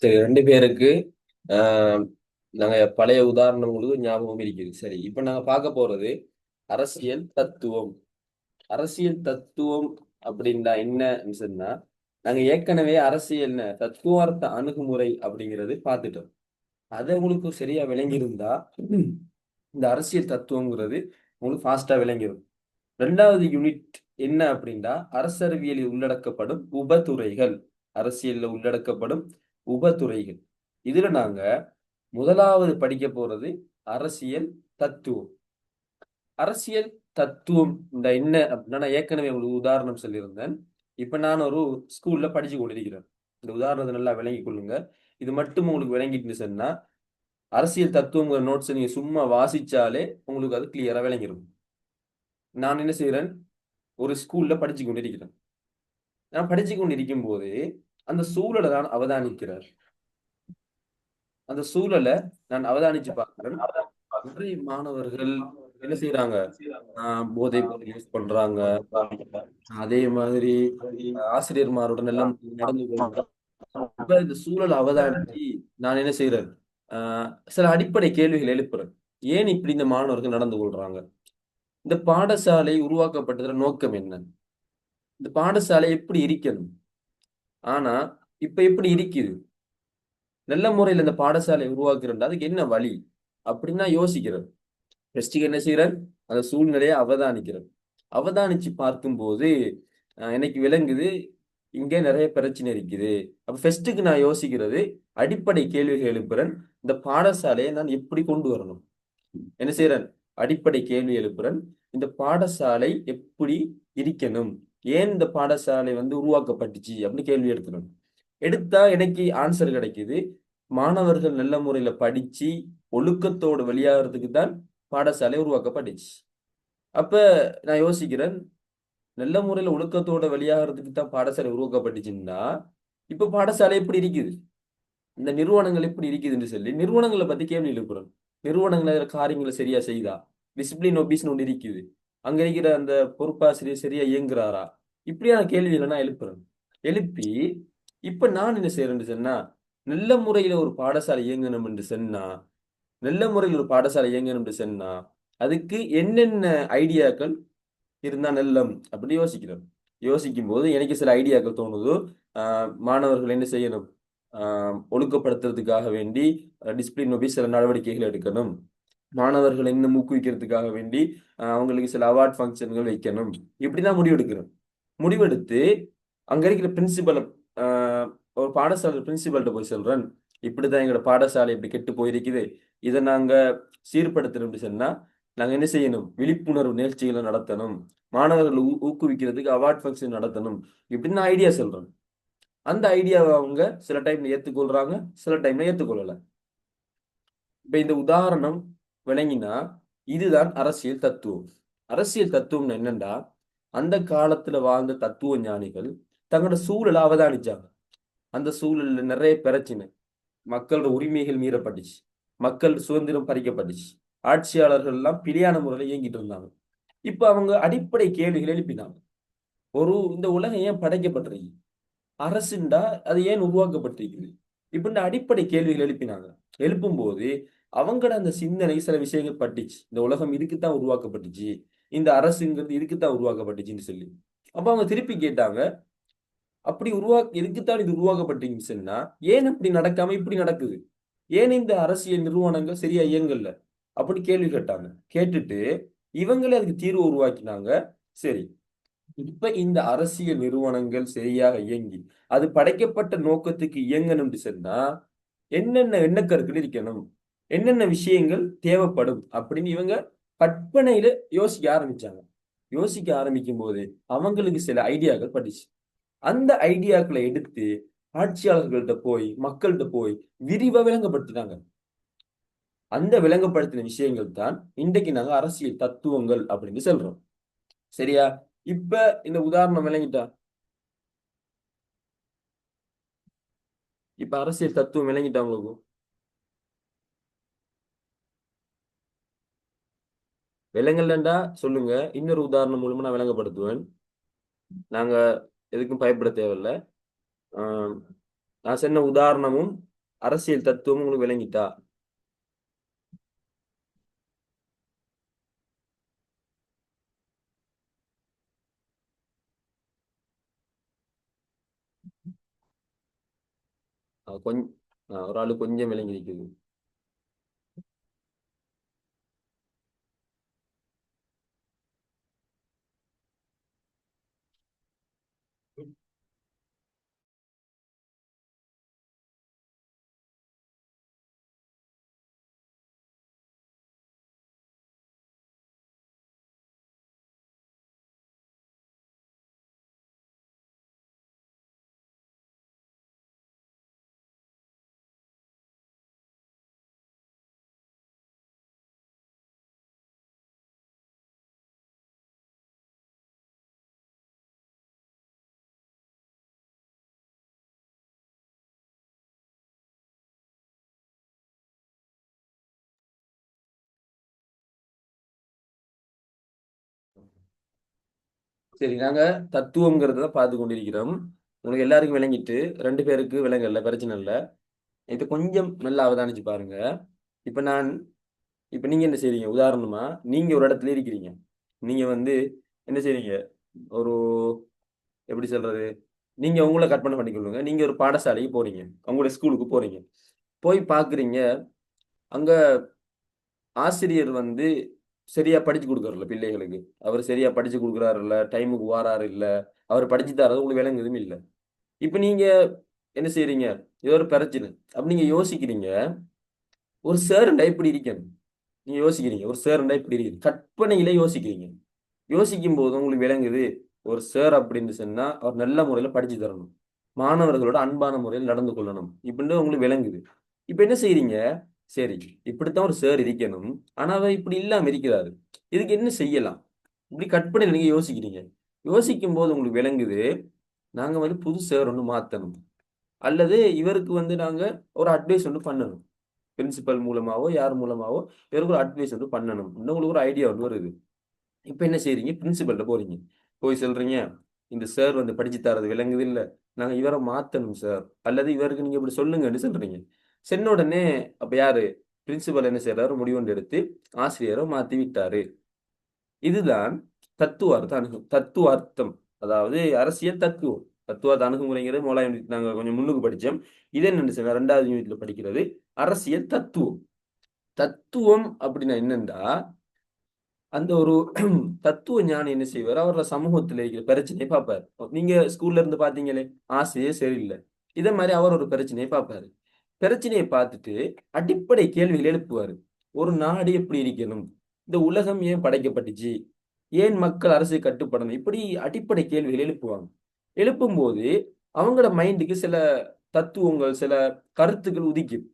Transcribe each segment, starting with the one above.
சரி, ரெண்டு பேருக்கு ஆஹ் நாங்க பழைய உதாரணம் உங்களுக்கு ஞாபகம் இருக்குது. சரி, இப்ப நாங்க பார்க்க போறது அரசியல் தத்துவம். அரசியல் தத்துவம் அப்படின்னா என்னன்னு சொன்னா, நாங்க ஏற்கனவே அரசியல் தத்துவார்த்த அணுகுமுறை அப்படிங்கிறது பார்த்துட்டோம். அது உங்களுக்கு சரியா விளங்கியிருந்தா இந்த அரசியல் தத்துவங்கிறது உங்களுக்கு ஃபாஸ்டா விளங்கிடும். ரெண்டாவது யூனிட் என்ன அப்படின்னா, அரசியலில் உள்ளடக்கப்படும் உபதுறைகள். அரசியல்ல உள்ளடக்கப்படும் உபதுறைகள். இதுல நாங்க முதலாவது படிக்க போறது அரசியல் தத்துவம். அரசியல் தத்துவம் இந்த என்ன அப்படின்னா, நான் ஏற்கனவே உங்களுக்கு உதாரணம் சொல்லியிருந்தேன். இப்ப நான் ஒரு ஸ்கூல்ல படிச்சு கொண்டிருக்கிறேன். இந்த உதாரணத்தை நல்லா விளங்கிக் கொள்ளுங்க. இது மட்டும் உங்களுக்கு விளங்கிட்டு சொன்னா, அரசியல் தத்துவங்கிற நோட்ஸ் நீங்க சும்மா வாசிச்சாலே உங்களுக்கு அது கிளியரா விளங்கிடும். நான் என்ன செய்யறேன், ஒரு ஸ்கூல்ல படிச்சு கொண்டிருக்கிறேன். நான் படிச்சு கொண்டிருக்கும் போது அந்த சூழலை நான் அவதானிக்கிறேன். அந்த சூழலை நான் அவதானிச்சு பார்க்கிறேன். நிறைய மாணவர்கள் என்ன செய்யறாங்க, போதை பொருள் யூஸ் பண்றாங்க. அதே மாதிரி ஆசிரியர்மாருடன் எல்லாம் நடந்து கொள்றாங்க. அப்ப இந்த சூழலை அவதானிச்சு நான் என்ன செய்யறேன், சில அடிப்படை கேள்விகள் எழுப்புறேன். ஏன் இப்படி இந்த மாணவர்கள் நடந்து கொள்றாங்க? இந்த பாடசாலை உருவாக்கப்பட்டதுல நோக்கம் என்ன? இந்த பாடசாலை எப்படி இருக்கணும்? ஆனா இப்ப எப்படி இருக்குது? நல்ல முறையில் இந்த பாடசாலை உருவாக்குறேன், அதுக்கு என்ன வழி அப்படின்னு நான் யோசிக்கிறேன். ஃபெஸ்ட்டுக்கு என்ன செய்யறேன், அந்த சூழ்நிலையை அவதானிக்கிறேன். அவதானிச்சு பார்க்கும்போது எனக்கு விளங்குது, இங்கே நிறைய பிரச்சனை இருக்குது. அப்ப ஃபெஸ்ட்டுக்கு நான் யோசிக்கிறது, அடிப்படை கேள்விகள் எழுப்புறேன். இந்த பாடசாலையை நான் எப்படி கொண்டு வரணும்? என்ன செய்யறேன், அடிப்படை கேள்வி எழுப்புறேன். இந்த பாடசாலை எப்படி இருக்கணும்? ஏன் இந்த பாடசாலை உருவாக்கப்பட்டுச்சு அப்படின்னு கேள்வி எடுத்துறேன். எடுத்தா எனக்கு ஆன்சர் கிடைக்குது. மாணவர்கள் நல்ல முறையில படிச்சு ஒழுக்கத்தோடு வெளியாகிறதுக்கு தான் பாடசாலை உருவாக்கப்பட்டுச்சு. அப்ப நான் யோசிக்கிறேன், நல்ல முறையில ஒழுக்கத்தோட வெளியாகிறதுக்கு தான் பாடசாலை உருவாக்கப்பட்டுச்சுன்னா, இப்ப பாடசாலை எப்படி இருக்குது, இந்த நிறுவனங்கள் எப்படி இருக்குதுன்னு சொல்லி நிறுவனங்களை பத்தி கேள்வி எழுப்புறோம். நிறுவனங்கள் அதுல காரியங்களை சரியா செய்தா? டிசிப்ளின் ஒபீஸ்னு ஒன்று இருக்குது. அங்க இருக்கிற அந்த பொறுப்பாசிரியர் சரியா இயங்குறாரா? இப்படியான கேள்விகளை நான் எழுப்புறேன். எழுப்பி இப்ப நான் என்ன செய்யறேன்னு சொன்னா, நல்ல முறையில ஒரு பாடசாலை இயங்கணும் என்று சொன்னா, நல்ல முறையில் ஒரு பாடசாலை இயங்கணும் என்று சொன்னா, அதுக்கு என்னென்ன ஐடியாக்கள் இருந்தா நல்லம் அப்படி யோசிக்கிறோம். யோசிக்கும் போது எனக்கு சில ஐடியாக்கள் தோணுது. மாணவர்கள் என்ன செய்யணும், ஒழுக்கப்படுத்துறதுக்காக வேண்டி டிசிப்ளின் நோக்கி சில நடவடிக்கைகள் எடுக்கணும். மாணவர்கள் இன்னும் ஊக்குவிக்கிறதுக்காக வேண்டி அவங்களுக்கு சில அவார்ட் ஃபங்க்ஷன்கள் வைக்கணும். இப்படிதான் முடிவெடுக்கிறோம். முடிவெடுத்து அங்க இருக்கிற பிரின்சிபல், ஒரு பாடசாலை பிரின்சிபல்கிட்ட போய் சொல்றேன், இப்படிதான் எங்களோட பாடசாலை இப்படி கெட்டு போயிருக்குது, இதை நாங்க சீர்படுத்தணும் சொன்னா நாங்க என்ன செய்யணும், விழிப்புணர்வு நிகழ்ச்சிகளை நடத்தணும், மாணவர்களை ஊக்குவிக்கிறதுக்கு அவார்ட் ஃபங்க்ஷன் நடத்தணும், இப்படின்னு நான் ஐடியா சொல்றேன். அந்த ஐடியாவை அவங்க சில டைம்ல ஏத்துக்கொள்றாங்க, சில டைம்ல ஏத்துக்கொள்ளல. இப்ப இந்த உதாரணம் விளங்கினா, இதுதான் அரசியல் தத்துவம். அரசியல் தத்துவம் என்னண்டா, அந்த காலத்துல வாழ்ந்த தத்துவ ஞானிகள் தங்களோட சூழலை அவதானிச்சாங்க. அந்த சூழல்ல நிறைய பிரச்சனை, மக்களோட உரிமைகள் மீறப்பட்டுச்சு, மக்கள் சுதந்திரம் பறிக்கப்பட்டுச்சு, ஆட்சியாளர்கள் எல்லாம் பிழையான முறையில் இயங்கிட்டு இருந்தாங்க. இப்ப அவங்க அடிப்படை கேள்விகள் எழுப்பினாங்க. இந்த உலகம் ஏன் படைக்கப்பட்டிருக்கு? அரசுண்டா அது ஏன் உருவாக்கப்பட்டிருக்குது? இப்ப இந்த அடிப்படை கேள்விகள் எழுப்பினாங்க. எழுப்பும்போது அவங்களோட அந்த சிந்தனை சில விஷயங்கள் பட்டுச்சு. இந்த உலகம் இதுக்குத்தான் உருவாக்கப்பட்டுச்சு, இந்த அரசுங்கிறது இதுக்குத்தான் உருவாக்கப்பட்டுச்சுன்னு சொல்லி. அப்ப அவங்க திருப்பி கேட்டாங்க, அப்படி இதுக்குத்தான் இது உருவாக்கப்பட்டீங்கன்னு சொன்னா, ஏன் அப்படி நடக்காம இப்படி நடக்குது? ஏன் இந்த அரசியல் நிறுவனங்கள் சரியா இயங்கல? அப்படி கேள்வி கேட்டாங்க. கேட்டுட்டு இவங்களே அதுக்கு தீர்வு உருவாக்கினாங்க. சரி, இப்ப இந்த அரசியல் நிறுவனங்கள் சரியாக இயங்கி அது படைக்கப்பட்ட நோக்கத்துக்கு இயங்கணும்னு சொன்னா என்னென்ன எண்ணக்கருக்கள் இருக்கணும், என்னென்ன விஷயங்கள் தேவைப்படும் அப்படின்னு இவங்க கற்பனையில யோசிக்க ஆரம்பிச்சாங்க. யோசிக்க ஆரம்பிக்கும் போது அவங்களுக்கு சில ஐடியாக்கள் பட்டுச்சு. அந்த ஐடியாக்களை எடுத்து ஆட்சியாளர்கள்ட்ட போய் மக்கள்கிட்ட போய் விரிவா விளங்கப்படுத்தினாங்க. அந்த விளங்கப்படுத்தின விஷயங்கள் தான் இன்றைக்கு நாங்க அரசியல் தத்துவங்கள் அப்படின்னு சொல்றோம். சரியா? இப்ப இந்த உதாரணம் விளங்கிட்டா? இப்ப அரசியல் தத்துவம் விளங்கிட்டா உங்களுக்கு? விலங்கல்லண்டா சொல்லுங்க, இன்னொரு உதாரணம் மூலமா நான் விளங்கப்படுத்துவேன். நாங்க எதுக்கும் பயப்பட தேவையில்ல. ஆஹ் நான் சொன்ன உதாரணமும் அரசியல் தத்துவம் உங்களுக்கு விளங்கிட்டா? கொஞ்சம் ஒரு ஆளு கொஞ்சம் விளங்கி இருக்குது. சரி, நாங்க தத்துவங்கிறத பார்த்து கொண்டிருக்கிறோம். உங்களுக்கு எல்லாருக்கும் விளங்கிட்டு, 2 பேருக்கு விளங்கல, பிரச்சனை இல்லை. இது கொஞ்சம் நல்லா அவதானிச்சு பாருங்க. இப்ப நான் இப்ப நீங்க என்ன செய்றீங்க? உதாரணமா நீங்க ஒரு இடத்துல இருக்கிறீங்க. நீங்க வந்து என்ன செய்றீங்க? ஒரு எப்படி சொல்றது? நீங்க உங்கள கற்பனை பண்ணிக்கொள்ளுங்க. நீங்க ஒரு பாடசாலைக்கு போறீங்க. உங்களுடைய ஸ்கூலுக்கு போறீங்க. போய் பார்க்குறீங்க, அங்க ஆசிரியர் வந்து சரியா படிச்சு குடுக்கறதில்ல பிள்ளைகளுக்கு. அவரு சரியா படிச்சு குடுக்குறாரு இல்ல, டைமுக்கு வாராரு இல்ல, அவரு படிச்சு தர்றது உங்களுக்கு விளங்குதும் இல்ல. இப்ப நீங்க என்ன செய்றீங்க? ஏதோ ஒரு பிரச்சனை. அப்ப நீங்க யோசிக்கிறீங்க, ஒரு சார்ண்டா இப்படி இருக்கணும். நீங்க யோசிக்கிறீங்க, ஒரு சார்ண்டா இப்படி இருக்கு. கற்பனையில யோசிக்கிறீங்க. யோசிக்கும்போது உங்களுக்கு விளங்குது, ஒரு சார் அப்படின்னு சொன்னா, அவர் நல்ல முறையில படிச்சு தரணும். மாணவர்களோட அன்பான முறையில் நடந்து கொள்ளணும். இப்படின்னு உங்களுக்கு விளங்குது. இப்ப என்ன செய்றீங்க? சரி, இப்படித்தான் ஒரு சார் இருக்கணும். ஆனா, அவர் இப்படி இல்லாம இருக்கிறாரு. இதுக்கு என்ன செய்யலாம்? இப்படி கற்பனையில நீங்க யோசிக்கிறீங்க. யோசிக்கும்போது உங்களுக்கு விளங்குது, நாங்க வந்து புது சார் ஒண்ணு மாத்தணும். அல்லது இவருக்கு வந்து நாங்க ஒரு அட்வைஸ் ஒண்ணு பண்ணணும். பிரின்சிபல் மூலமாவோ, யார் மூலமாவோ இவருக்கு ஒரு அட்வைஸ் வந்து பண்ணணும். இன்னும் உங்களுக்கு ஒரு ஐடியா ஒண்ணு வருது. இப்ப என்ன செய்றீங்க? பிரின்சிபல்ட்ட போறீங்க. போய் சொல்றீங்க, "இந்த சார் வந்து படிச்சு தர்றது விளங்குது இல்ல. நாங்க இவர மாத்தணும் சார். அல்லது இவருக்கு நீங்க இப்படி சொல்லுங்கன்னு" சொல்றீங்க. சொன்ன உடனே அப்ப யாரு? பிரின்சிபல் என்ன செய்றாரு? முடிவொண்டு எடுத்து ஆசிரியர மாத்தி விட்டாரு. இதுதான் தத்துவார்த்தம். அதாவது அரசியல் தத்துவம். தத்துவார்த்த அணுகுமுறைங்கிறது 3ஆம் யூனிட் நாங்க கொஞ்சம் முன்னுக்கு படிச்சோம். இது என்னன்னு சொன்னா 2வது யூனிட்ல படிக்கிறது அரசியல் தத்துவம். தத்துவம் அப்படின்னா என்னன்னா, அந்த ஒரு தத்துவ ஞானி என்ன செய்வாரு? அவரோட சமூகத்துல இருக்கிற பிரச்சனைய பார்ப்பாரு. நீங்க ஸ்கூல்ல இருந்து பார்த்தீங்களே, ஆசிரியர் சரியில்ல. இதே மாரி அவர் ஒரு பிரச்சனைய பார்ப்பாரு. பிரச்சனைய பார்த்துட்டு அடிப்படை கேள்விகள் எழுப்புவாரு. ஒரு நாடு எப்படி இருக்கணும்? இந்த உலகம் ஏன் படைக்கப்பட்டுச்சு? ஏன் மக்கள் அரசுக்கு கட்டுப்படணும்? இப்படி அடிப்படை கேள்விகள் எழுப்புவாங்க. எழுப்பும்போது அவங்களோட மைண்டுக்கு சில தத்துவங்கள், சில கருத்துக்கள் உதிக்கும்.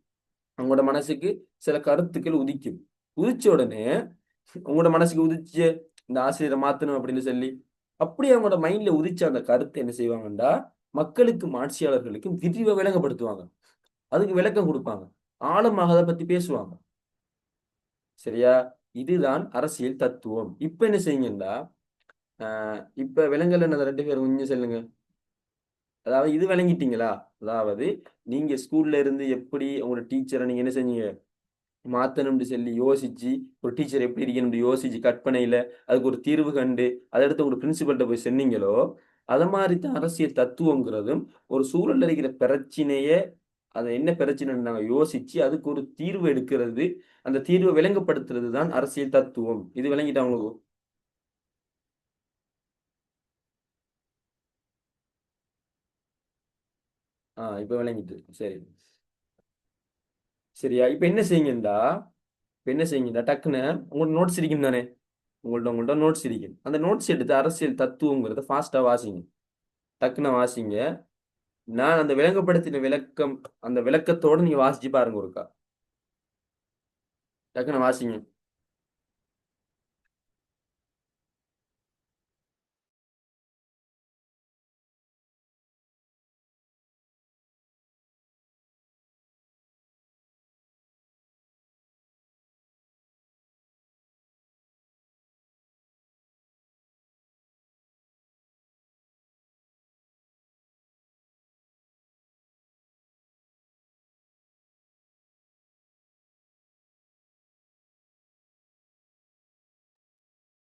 அவங்களோட மனசுக்கு சில கருத்துக்கள் உதிக்கும். உதிச்ச உடனே உங்களோட மனசுக்கு உதிச்சு இந்த ஆசிரியரை மாத்தணும் அப்படின்னு சொல்லி, அப்படியே அவங்களோட மைண்ட்ல உதிச்ச அந்த கருத்த என்ன செய்வாங்கன்னா, மக்களுக்கும், ஆட்சியாளர்களுக்கும் விரிவா விளங்கப்படுத்துவாங்க. அதுக்கு விளக்கம் குடுப்பாங்க. ஆழமாக அத பத்தி பேசுவாங்க. சரியா? இதுதான் அரசியல் தத்துவம். இப்ப என்ன செய்யுங்கன்னா, அ இப்ப விலங்கல் அந்த 2 பேரும் கொஞ்சம் சொல்லுங்க. அதாவது இது விளங்கிட்டீங்களா? அதாவது நீங்க ஸ்கூல்ல இருந்து எப்படி உங்களோட டீச்சர நீங்க என்ன செஞ்சீங்க? மாத்தணும்னு சொல்லி யோசிச்சு, ஒரு டீச்சர் எப்படி இருக்கணும்னு யோசிச்சு கற்பனையில, அதுக்கு ஒரு தீர்வு கண்டு, அத எடுத்து உங்க பிரின்சிபல்ட்ட போய் சொன்னீங்களோ, அத மாரி தான் அரசியல் தத்துவங்கிறதும், ஒரு சூழல்ல இருக்கிற பிரச்சனைய, அது என்ன பிரச்சனைன்னு நாங்க யோசிச்சு, அதுக்கு ஒரு தீர்வு எடுக்கிறது, அந்த தீர்வ விளங்கப்படுத்துறது தான் அரசியல் தத்துவம். இது விளங்கிட்டா உங்களுக்கு? இப்ப விளங்கிட்டு. சரி. சரியா? இப்ப என்ன செய்யுங்கன்னா டக்குனு உங்களோட நோட்ஸ் இருக்கும் தானே? உங்கள்ட்ட நோட்ஸ் இருக்கும். அந்த நோட்ஸ் எடுத்து அரசியல் தத்துவங்கிறத ஃபாஸ்ட்டா வாசிங்க. டக்குனு வாசிங்க. நான் அந்த விளங்கப்படுத்தின விளக்கம், அந்த விளக்கத்தோட நீங்க வாசிச்சு பாருங்க ஒருக்கா. டக்குனு வாசிங்க.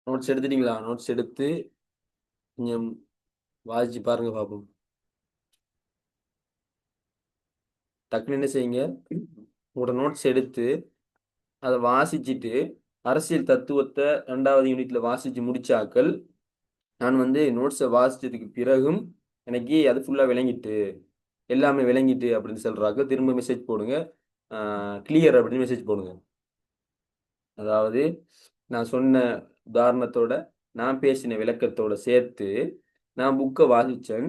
நோட்ஸ் எடுத்துட்டீங்களா? நோட்ஸ் எடுத்து கொஞ்சம் வாசிச்சு பாருங்க பாப்போம். டக்குன்னு என்ன செய்யுங்க, உங்களோட நோட்ஸ் எடுத்து அதை வாசிச்சுட்டு அரசியல் தத்துவத்தை 2வது யூனிட்ல வாசிச்சு முடிச்சாக்கள், நான் வந்து நோட்ஸை வாசிச்சதுக்கு பிறகும் எனக்கு அது ஃபுல்லா விளங்கிட்டு, எல்லாமே விளங்கிட்டு அப்படின்னு சொல்றாங்க. திரும்ப மெசேஜ் போடுங்க, கிளியர் அப்படின்னு மெசேஜ் போடுங்க. அதாவது நான் சொன்ன உதாரணத்தோட நான் பேசின விளக்கத்தோட சேர்த்து நான் புக்கை வாசிச்சேன்,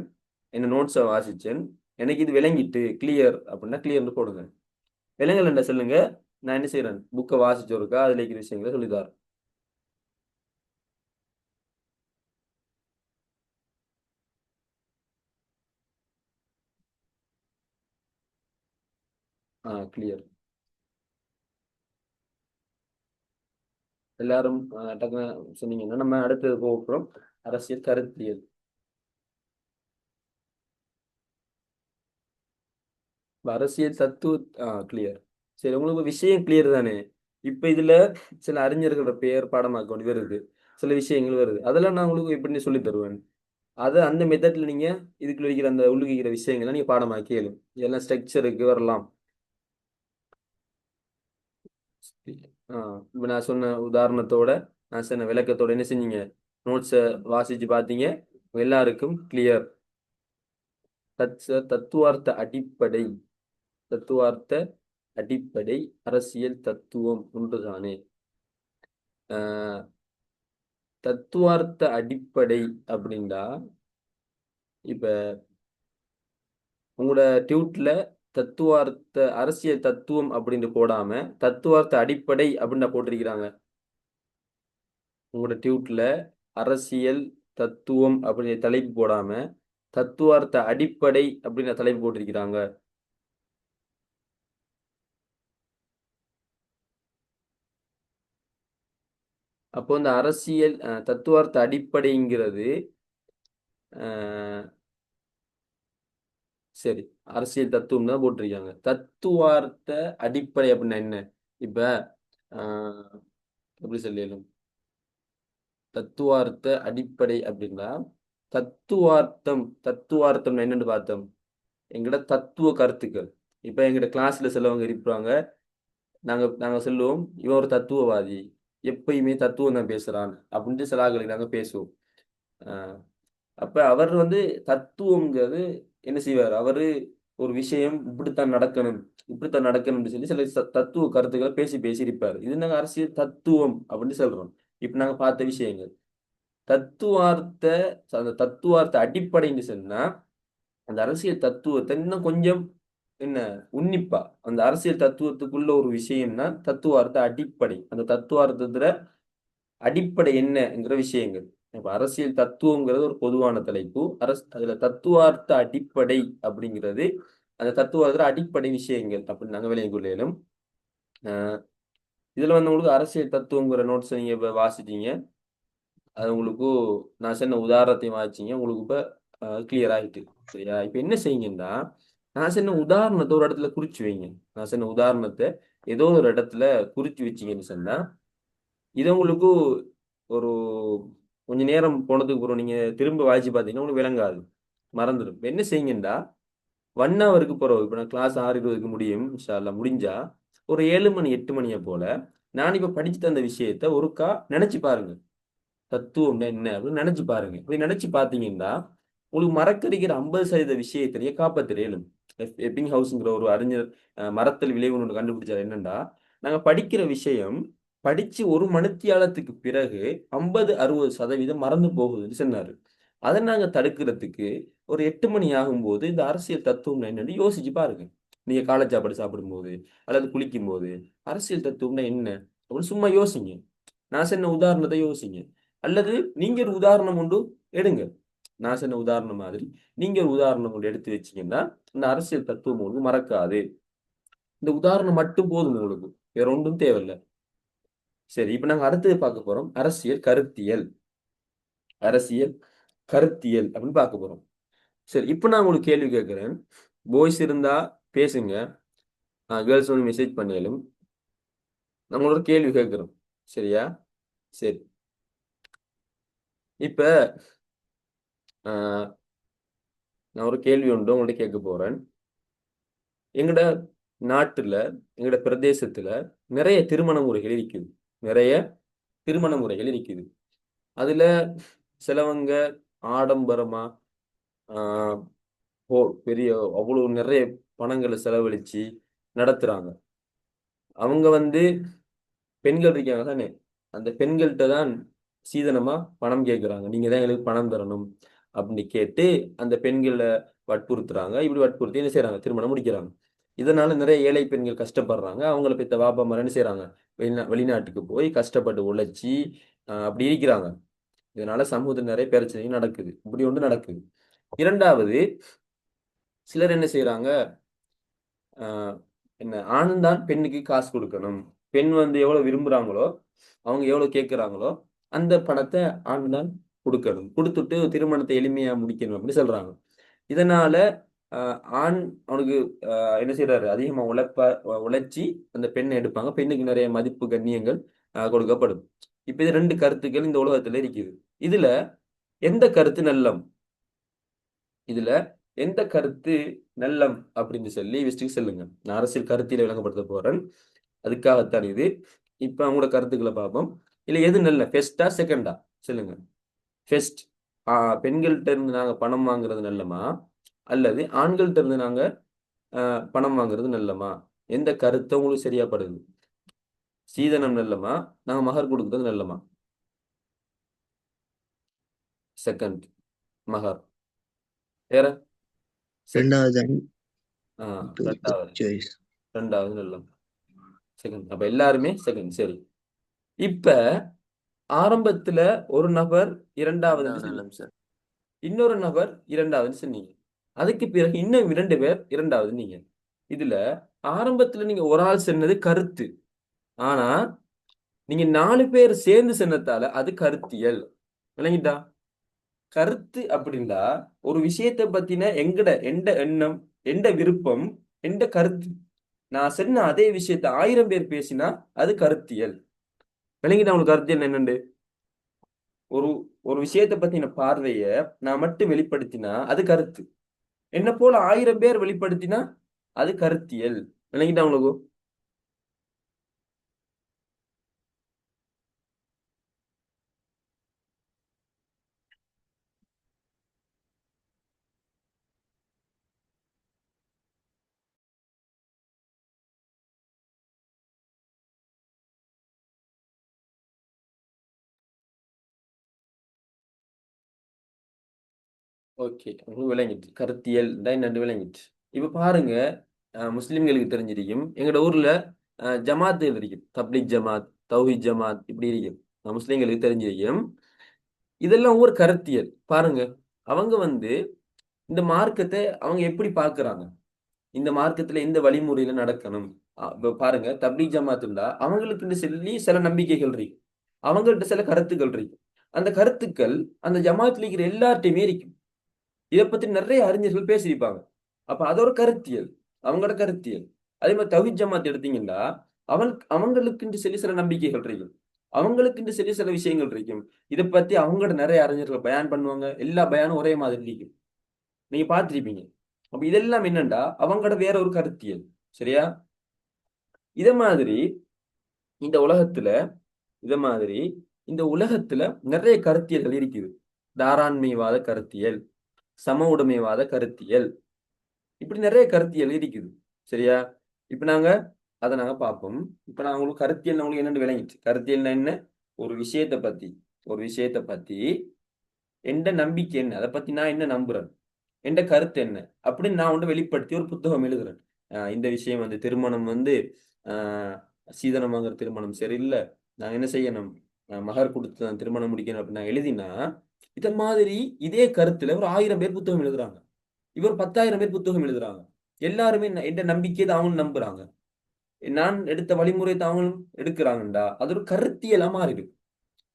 என்ன நோட்ஸை வாசிச்சேன், எனக்கு இது விளங்கிட்டு கிளியர் அப்படின்னா கிளியர்னு போடுங்க. விளங்கலண்டா சொல்லுங்க, நான் என்ன செய்யறேன், புக்கை வாசிச்சு இருக்கா அதுல இருக்கிற விஷயங்களை சொல்லித்தாரேன். கிளியர். எல்லாரும் டக்குனு சொன்னீங்கன்னா நம்ம அடுத்தது போகிறோம். அரசியல் கருத்தியல். அரசியல் தத்துவ கிளியர். சரி, உங்களுக்கு விஷயம் கிளியர் தானே? இப்ப இதுல சில அறிஞர்களோட பெயர் பாடமாக்க வேண்டி வருது, சில விஷயங்கள் வருது, அதெல்லாம் நான் உங்களுக்கு எப்படி சொல்லி தருவேன். அதை அந்த மெத்தட்ல நீங்க இதுக்குள்ள இருக்கிற அந்த உள்ளுக்கு இருக்கிற விஷயங்களை நீங்க பாடமாக்கி கேளும். இதெல்லாம் ஸ்ட்ரக்சருக்கு வரலாம். இப்ப நான் சொன்ன உதாரணத்தோட நான் சொன்ன விளக்கத்தோட என்ன செஞ்சீங்க, நோட்ஸை வாசிச்சு பார்த்தீங்க, எல்லாருக்கும் கிளியர். தத்துவார்த்த அடிப்படை, தத்துவார்த்த அடிப்படை அரசியல் தத்துவம் ஒன்றுதானே. ஆஹ் தத்துவார்த்த அடிப்படை அப்படின்னா, இப்ப உங்களோட டியூட்ல தத்துவார்த்த அரசியல் தத்துவம் அப்படின்னு போடாம தத்துவார்த்த அடிப்படை அப்படின்னு போட்டிருக்கிறாங்க. உங்களோட டியூட்ல அரசியல் தத்துவம் அப்படிங்கிற தலைப்பு போடாம தத்துவார்த்த அடிப்படை அப்படின்ற தலைப்பு போட்டிருக்கிறாங்க. அப்போ இந்த அரசியல் தத்துவார்த்த அடிப்படைங்கிறது சரி, அரசியல் தத்துவம் தான் போட்டிருக்காங்க. தத்துவார்த்த அடிப்படை அப்படின்னா என்ன? இப்ப ஆஹ் எப்படி சொல்லலும், தத்துவார்த்த அடிப்படை அப்படின்னா தத்துவார்த்தம் என்னன்னு பார்த்தோம், எங்கட தத்துவ கருத்துக்கள். இப்ப எங்கட கிளாஸ்ல சிலவங்க இருப்பாங்க, நாங்க நாங்க சொல்லுவோம் இவன் ஒரு தத்துவவாதி, எப்பயுமே தத்துவம் தான் பேசுறான் அப்படின்ட்டு சில ஆட்களுக்கு நாங்க பேசுவோம். ஆஹ் அப்ப அவர் வந்து தத்துவம்ங்கிறது என்ன செய்வார், அவரு ஒரு விஷயம் இப்படித்தான் நடக்கணும், இப்படித்தான் நடக்கணும்னு சொல்லி சில தத்துவ கருத்துக்களை பேசி பேசி இருப்பார். இது நாங்க அரசியல் தத்துவம் அப்படின்னு சொல்றோம். இப்ப நாங்க பார்த்த விஷயங்கள் தத்துவார்த்த, அந்த தத்துவார்த்த அடிப்படைன்னு சொன்னா அந்த அரசியல் தத்துவத்தை இன்னும் கொஞ்சம் என்ன உன்னிப்பா, அந்த அரசியல் தத்துவத்துக்குள்ள ஒரு விஷயம்னா தத்துவார்த்த அடிப்படை, அந்த தத்துவார்த்தத்துல அடிப்படை என்னங்கிற விஷயங்கள். இப்ப அரசியல் தத்துவங்கிறது ஒரு பொதுவான தலைப்பு. அதுல தத்துவார்த்த அடிப்படை அப்படிங்கிறது அந்த தத்துவார்த்த அடிப்படை விஷயங்கள் அப்படின்னு நாங்க விளங்கிக் கொள்ளையிலும். அஹ் இதுல வந்து உங்களுக்கு அரசியல் தத்துவங்கிற நோட்ஸ் நீங்க இப்ப வாசிச்சீங்க, அது உங்களுக்கு நான் சொன்ன உதாரணத்தையும் வாசிச்சீங்க, உங்களுக்கு இப்ப கிளியர் ஆயிட்டு. சரியா? இப்ப என்ன செய்யுங்கன்னா, நான் சொன்ன உதாரணத்தை ஒரு இடத்துல குறிச்சு வைங்க. நான் சொன்ன உதாரணத்தை ஏதோ ஒரு இடத்துல குறிச்சு வச்சீங்கன்னு சொன்னா இது உங்களுக்கு ஒரு கொஞ்ச நேரம் போனதுக்கு அப்புறம் நீங்க திரும்ப வாசிச்சு பார்த்தீங்கன்னா உங்களுக்கு விளங்காது, மறந்துடும். இப்ப என்ன செய்யுங்கன்னா, 1 ஹவருக்கு போறோம். இப்ப நான் கிளாஸ் 6:20க்கு முடியும், இன்ஷா அல்லாஹ் முடிஞ்சா ஒரு 7 மணி 8 மணியை போல நான் இப்ப படிச்சு தந்த விஷயத்த ஒருக்கா நினைச்சு பாருங்க. தத்துவம் என்ன அப்படின்னு நினைச்சு பாருங்க. அப்படி நினைச்சு பார்த்தீங்கன்னா உங்களுக்கு மறக்கடிக்கிற 50% விஷயத்திலேயே காப்பாத்திரலும். எப்பிங் ஹவுஸ்ங்கிற ஒரு அறிஞர் மறத்தல் விளைவு ஒன்று கண்டுபிடிச்சார். என்னன்னா, நாங்க படிக்கிற விஷயம் படிச்சு ஒரு மணித்தியாலத்துக்கு பிறகு 50-60% மறந்து போகுதுன்னு சொன்னாரு. அதை நாங்க தடுக்கிறதுக்கு ஒரு 8 மணி ஆகும்போது இந்த அரசியல் தத்துவம் என்னன்னு யோசிச்சு பாருங்க. நீங்க காலை சாப்பாடு சாப்பிடும்போது அல்லது குளிக்கும் போது அரசியல் தத்துவம்னா என்ன அப்படின்னு சும்மா யோசிங்க. நான் சொன்ன உதாரணத்தை யோசிங்க. அல்லது நீங்க ஒரு உதாரணம் ஒன்று எடுங்க. நான் சொன்ன உதாரணம் மாதிரி நீங்க ஒரு உதாரணம் ஒன்று எடுத்து வச்சீங்கன்னா இந்த அரசியல் தத்துவம் உங்களுக்கு மறக்காது. இந்த உதாரணம் மட்டும் போதும் உங்களுக்கு, வேற ஒன்றும் தேவையில்லை. சரி, இப்ப நாங்க அடுத்தது பார்க்க போறோம் அரசியல் கருத்தியல். அரசியல் கருத்தியல் அப்படின்னு பார்க்க போறோம். சரி, இப்ப நான் உங்களுக்கு கேள்வி கேட்கிறேன். பாய்ஸ் இருந்தா பேசுங்க, கேர்ள்ஸ் வந்து மெசேஜ் பண்ணியாலும் நம்மளோட கேள்வி கேட்கிறோம். சரியா? சரி, இப்ப நான் ஒரு கேள்வி உண்டு உங்கள்ட்ட கேட்க போறேன். எங்கட நாட்டுல எங்கட பிரதேசத்துல நிறைய திருமண முறைகள் இருக்குது. நிறைய திருமண முறைகள் இருக்குது. அதுல சிலவங்க ஆடம்பரமா ஆஹ் பெரிய அவ்வளவு நிறைய பணங்களை செலவழிச்சு நடத்துறாங்க. அவங்க வந்து பெண்கள் இருக்காங்க தானே, அந்த பெண்கள்கிட்ட தான் சீதனமா பணம் கேட்கறாங்க. நீங்க தான் எங்களுக்கு பணம் தரணும் அப்படின்னு கேட்டு அந்த பெண்களை வற்புறுத்துறாங்க. இப்படி வற்புறுத்தி என்ன செய்யறாங்க, திருமணம் முடிக்கிறாங்க. இதனால நிறைய ஏழை பெண்கள் கஷ்டப்படுறாங்க. அவங்கள பெத்த பாப்பா அம்மா என்ன செய்யறாங்க, வெளிநாட்டுக்கு போய் கஷ்டப்பட்டு உழைச்சி அப்படி இருக்கிறாங்க. இதனால சமூகத்தில் நிறைய பிரச்சனைகள் நடக்குது. இப்படி ஒன்று நடக்குது. இரண்டாவது, சிலர் என்ன செய்யறாங்க, ஆஹ் என்ன ஆணும் தான் பெண்ணுக்கு காசு கொடுக்கணும். பெண் வந்து எவ்வளவு விரும்புறாங்களோ, அவங்க எவ்வளவு கேட்கிறாங்களோ அந்த பணத்தை ஆண் தான் கொடுக்கணும். கொடுத்துட்டு திருமணத்தை எளிமையா முடிக்கணும் அப்படின்னு சொல்றாங்க. இதனால ஆண் அவனுக்கு என்ன செய்யறாரு, அதிகமா உழைச்சி அந்த பெண்ணை எடுப்பாங்க. பெண்ணுக்கு நிறைய மதிப்பு கண்ணியங்கள் கொடுக்கப்படும். இப்ப இது ரெண்டு கருத்துக்கள் இந்த உலகத்துல இருக்குது. இதுல எந்த கருத்து நல்லம், இதுல எந்த கருத்து நல்லம் அப்படின்னு சொல்லி விஸ்டுக்கு சொல்லுங்க. நான் அரசியல் கருத்தில விளங்கப்படுத்த போறேன், அதுக்காகத்தான் இது. இப்ப அவங்களோட கருத்துக்களை பார்ப்போம். இல்ல எது நல்ல, ஃபெஸ்டா செகண்டா சொல்லுங்க. ஃபெஸ்ட், பெண்கள்கிட்ட இருந்து நாங்க பணம் வாங்குறது நல்லமா, அல்லது ஆண்கள்கிட்ட இருந்து நாங்க பணம் வாங்குறது நல்லமா? எந்த கருத்தை உங்களுக்கு சரியா படுது? சீதனம் நல்லமா, நாங்க மகர் கொடுக்கறது நல்லமா? செகண்ட், மகர். வேற செகண்ட். ரெண்டாவது ரெண்டாவது. சாய்ஸ். ரெண்டாவது நல்லம். செகண்ட். அப்ப எல்லாருமே செகண்ட். சரி. இப்ப ஆரம்பத்துல ஒரு நபர் இரண்டாவது நல்லம் சார். இன்னொரு நபர் இரண்டாவது சொன்னீங்க. அதுக்கு பிறகு இன்னும் 2 பேர் இரண்டாவது நீங்க. இதுல ஆரம்பத்துல நீங்க ஒரு ஆள் சொன்னது கருத்து. ஆனா நீங்க 4 பேர் சேர்ந்து சொன்னதால அது கருத்தியல். விளங்கிட்டா? கருத்து அப்படின்னா ஒரு விஷயத்தை பத்தின எந்த எண்ணம், எந்த விருப்பம், எந்த கருத்து. நான் சொன்ன அதே விஷயத்த 1000 பேர் பேசினா அது கருத்தியல். விளங்கிட்டா உங்களுக்கு கருத்தியல் என்னண்டு? ஒரு ஒரு விஷயத்தை பத்தின பார்வைய நான் மட்டும் வெளிப்படுத்தினா அது கருத்து. என்ன போல 1000 பேர் வெளிப்படுத்தினா அது கருத்தியல். விளங்கிட்டா உங்களுக்கு? ஓகே, உங்களுக்கு விளங்கிட்டு கருத்தியல் தான் என்னன்னு விளங்கிட்டு. இப்ப பாருங்க, முஸ்லிம்களுக்கு தெரிஞ்சிருக்கும் எங்கட ஊர்ல ஜமாத்துகள் இருக்கும். தப்லீக் ஜமாத், தௌஹீத் ஜமாத் இப்படி இருக்கும். முஸ்லிம்களுக்கு தெரிஞ்சிருக்கும். இதெல்லாம் ஒரு கருத்தியல். பாருங்க, அவங்க வந்து இந்த மார்க்கத்தை அவங்க எப்படி பார்க்கறாங்க, இந்த மார்க்கத்துல இந்த வழிமுறையில நடக்கணும். இப்ப பாருங்க, தப்லீக் ஜமாத் இருந்தா அவங்களுக்கு சொல்லி சில நம்பிக்கைகள் இருக்கு, அவங்கள்ட்ட சில கருத்துக்கள் இருக்கு. அந்த கருத்துக்கள் அந்த ஜமாத்துல இருக்கிற எல்லார்ட்டையுமே இருக்கும். இதை பத்தி நிறைய அறிஞர்கள் பேசியிருப்பாங்க. அப்ப அது ஒரு கருத்தியல், அவங்களோட கருத்தியல். அதே மாதிரி தௌஹீத் ஜமாத் எடுத்தீங்கன்னா அவங்களுக்கு சொல்லி சில நம்பிக்கைகள் இருக்கும், அவங்களுக்கு சொல்லி சில விஷயங்கள் இருக்கும். இதை பத்தி அவங்களோட நிறைய அறிஞர்கள் பயான் பண்ணுவாங்க. எல்லா பயானும் ஒரே மாதிரி இருக்கும், நீங்க பார்த்திருப்பீங்க. அப்ப இதெல்லாம் என்னண்டா அவங்களோட வேற ஒரு கருத்தியல். சரியா? இத மாதிரி இந்த உலகத்துல இத மாதிரி இந்த உலகத்துல நிறைய கருத்தியல்கள் இருக்குது. தாராண்மைவாத கருத்தியல், சம உடைமைவாத கருத்தியல், இப்படி நிறைய கருத்தியல் இருக்குது. சரியா? இப்ப நாங்க பார்ப்போம். இப்ப நான் உங்களுக்கு கருத்தியல் உங்களுக்கு என்னன்னு விளங்கிச்சு. கருத்தியல்னா என்ன? ஒரு விஷயத்தை பத்தி ஒரு விஷயத்தை பத்தி எந்த நம்பிக்கை என்ன, அதை பத்தி நான் என்ன நம்புறேன், என்ற கருத்து என்ன அப்படின்னு நான் ஒன்று வெளிப்படுத்தி ஒரு புத்தகம் எழுதுறேன். இந்த விஷயம் வந்து திருமணம் வந்து ஆஹ் சீதனம் வாங்குற திருமணம் சரியில்லை, நான் என்ன செய்யணும், மகர் கொடுத்து நான் திருமணம் முடிக்கணும் அப்படின்னு நான் எழுதினா, இத மாதிரி இதே கருத்துல ஒரு 1000 பேர் புத்தகம் எழுதுறாங்க. இவர் 10,000 பேர் புத்தகம் எழுதுறாங்க. எல்லாருமே எந்த நம்பிக்கையை தான் அவங்களும் நம்புறாங்க, நான் எடுத்த வழிமுறை தான் அவங்களும் எடுக்கிறாங்கடா. அது ஒரு கருத்தியலா மாறிடும்.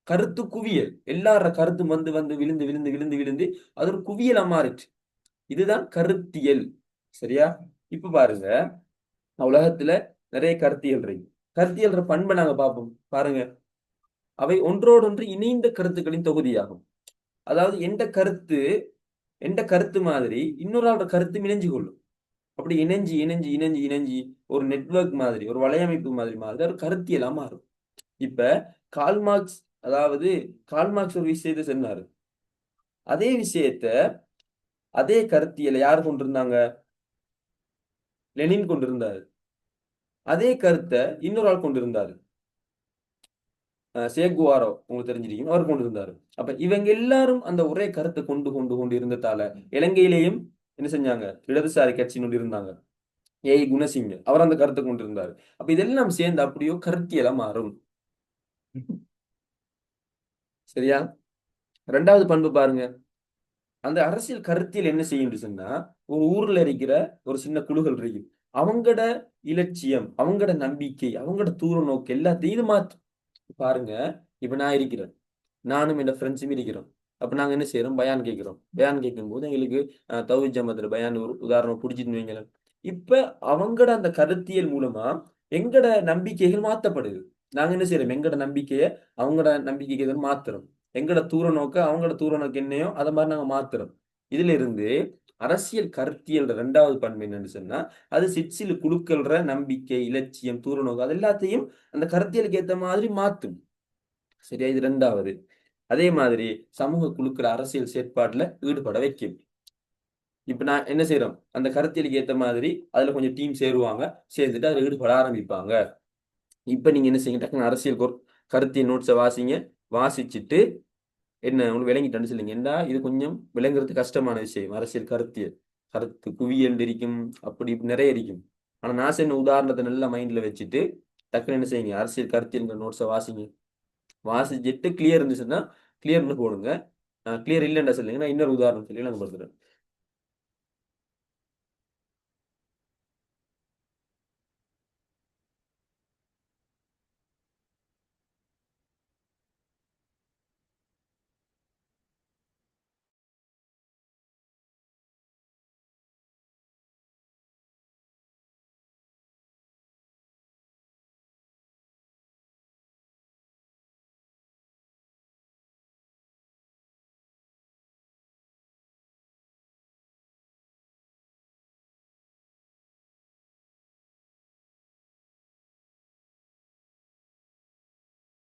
கருத்து குவியல், எல்லார கருத்தும் வந்து வந்து விழுந்து விழுந்து விழுந்து விழுந்து அது ஒரு குவியலா மாறிச்சு. இதுதான் கருத்தியல். சரியா? இப்ப பாருங்க, உலகத்துல நிறைய கருத்தியல் இருக்கு. கருத்தியல் பண்பை நாங்க பார்ப்போம். பாருங்க, அவை ஒன்றோடொன்று இணைந்த கருத்துக்களின் தொகுதியாகும். அதாவது எந்த கருத்து மாதிரி இன்னொரு ஆளோட கருத்து இணைஞ்சு கொள்ளும். அப்படி இணைஞ்சு இணைஞ்சு இணைஞ்சு இணைஞ்சு ஒரு நெட்வொர்க் மாதிரி, ஒரு வலையமைப்பு மாதிரி மாதிரி ஒரு கருத்தியலா மாறும். இப்ப கால்மார்க்ஸ், அதாவது கால்மார்க்ஸ் ஒரு விஷயத்தை சொன்னாரு. அதே விஷயத்த, அதே கருத்தியலை யார் கொண்டிருந்தாங்க? லெனின் கொண்டிருந்தாரு. அதே கருத்தை இன்னொரு ஆள் கொண்டிருந்தாரு. சேகுவாரோ உங்களுக்கு தெரிஞ்சிருக்கும், அவர் கொண்டு இருந்தாரு. அப்ப இவங்க எல்லாரும் அந்த ஒரே கருத்தை கொண்டு கொண்டு கொண்டு இருந்ததால இலங்கையிலேயும் என்ன செஞ்சாங்க? இடதுசாரி கட்சி கொண்டு இருந்தாங்க. ஏய் குணசிங்க அவர் அந்த கருத்தை கொண்டு இருந்தாரு. அப்ப இதெல்லாம் சேர்ந்து அப்படியோ கருத்தியலா மாறும். சரியா? ரெண்டாவது பண்பு பாருங்க. அந்த அரசியல் கருத்தியல் என்ன செய்யும் சொன்னா, ஒரு ஊர்ல இருக்கிற ஒரு சின்ன குழுக்கள் இருக்கு. அவங்கட இலட்சியம், அவங்கட நம்பிக்கை, அவங்கட தூர நோக்கு எல்லாத்தையும் இது மாத்தும். பாருங்க, இப்ப நான் இருக்கிறேன், நானும் என் ஃப்ரெண்ட்ஸும் இருக்கிறோம். அப்ப நாங்க என்ன செய்யறோம்? பயான் கேட்கிறோம். பயான் கேட்கும் போது எங்களுக்கு தௌஹீத் ஜமாத்துல பயான் ஒரு உதாரணம் பிடிச்சிட்டு வைங்களேன். இப்ப அவங்கட அந்த கருத்தியல் மூலமா எங்கட நம்பிக்கைகள் மாத்தப்படுது. நாங்க என்ன செய்யறோம்? எங்கட நம்பிக்கைய அவங்கட நம்பிக்கைக்கு எதிராக மாத்துறோம். எங்கட தூர நோக்க அவங்கட தூர நோக்கு என்னையோ அதை மாதிரி நாங்க மாத்துறோம். இதுல இருந்து அரசியல் கருத்தியல் ரெண்டாவது பண்பு என்னன்னு சொன்னா, அது சிற்சில குழுக்கள்ற நம்பிக்கை, இலட்சியம், தூர நோக்கு அது எல்லாத்தையும் அந்த கருத்தியலுக்கு ஏத்த மாதிரி மாத்தும். சரியா? இது ரெண்டாவது. அதே மாதிரி சமூக குழுக்கள் அரசியல் செயற்பாட்டுல ஈடுபட வைக்கும். இப்ப நான் என்ன செய்யறோம்? அந்த கருத்தியலுக்கு ஏத்த மாதிரி அதுல கொஞ்சம் டீம் சேருவாங்க. சேர்ந்துட்டு அதுல ஈடுபட ஆரம்பிப்பாங்க. இப்ப நீங்க என்ன செய்யுங்க? டக்குனு அரசியல் கருத்தியல் நோட்ஸை வாசிங்க. வாசிச்சுட்டு என்ன உங்களுக்கு விளங்கிட்டேன்னு சொல்லுங்க. ஏண்டா இது கொஞ்சம் விளங்குறது கஷ்டமான விஷயம். அரசியல் கருத்தியல், கருத்து குவியல் இருக்கும், அப்படி இப்படி நிறைய இருக்கும். ஆனா நான் சொன்ன உதாரணத்தை நல்லா மைண்ட்ல வச்சுட்டு டக்குனு என்ன செய்யுங்க? அரசியல் கருத்தியல் நோட்ஸை வாசிங்க. வாசிச்சுட்டு கிளியர் இருந்துச்சுன்னா கிளியர்னு போடுங்க. கிளியர் இல்லைன்னா சொல்லுங்க, நான் இன்னொரு உதாரணம் சொல்லி நாங்க பார்த்துறேன்.